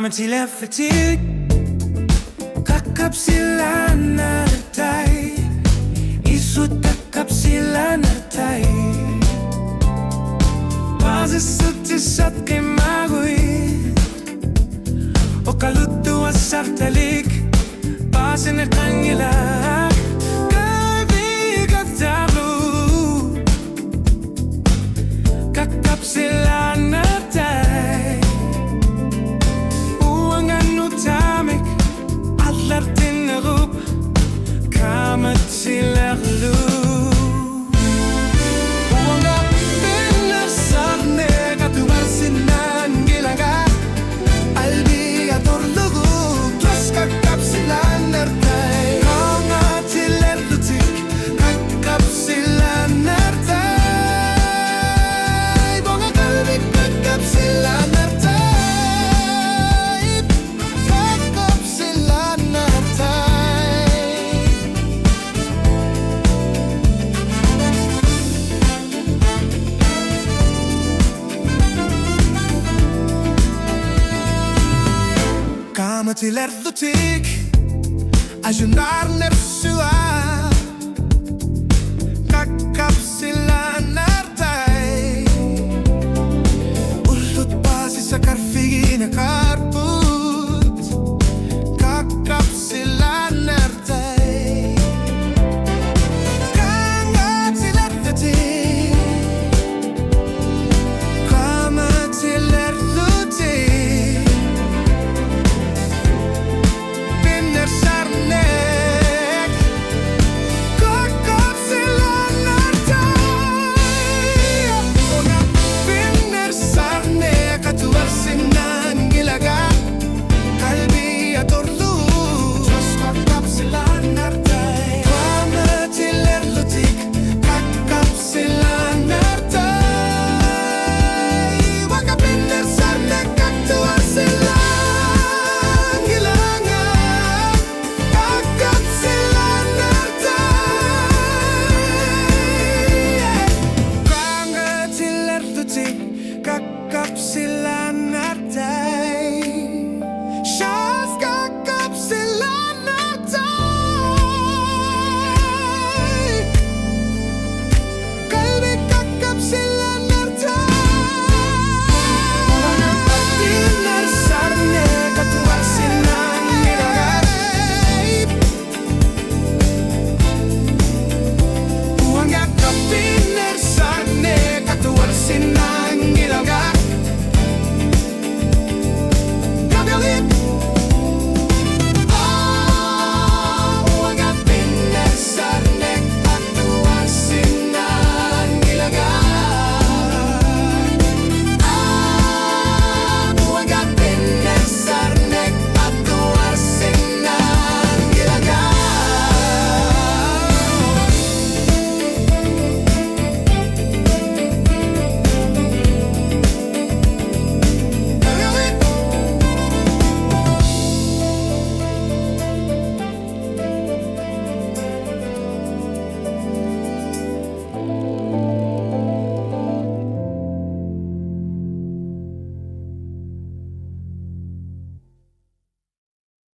Kamat sila fatig Kakap sila nartay Isut kakap sila nartay Pasisutisat kay maguit O kaluto asartalik Pinnersarneq Kaibigan talo Kakap sila nartay Uanga nutamik Atuarsinnaanngilanga Kamat sila lu Uanga Pinnersarneq Atuarsinnaanngilanga Albigatorlugu Twas kakap sila nartay Kamat sila lutik Kakap sila nartay Bunga kalbi kakap sila nartay Kakap sila nartay Kamat sila lutik Ayunar nersua Kakap sila nartay Ulut pasi sa karfigi na karput Kakap sila nartay Kamat sila lutik Kamat sila lutik Pinnersarneq Kakap sila nartay Uanga Pinnersarneq Atuarsinnaanngilanga Kalbigatorlu Twas kakap sila nartay Kamat sila lutik Kakap sila nartay Uanga Pinnersarneq Atuarsinnaanngilanga Kakap sila nartay Kamat sila lutik Kakap sila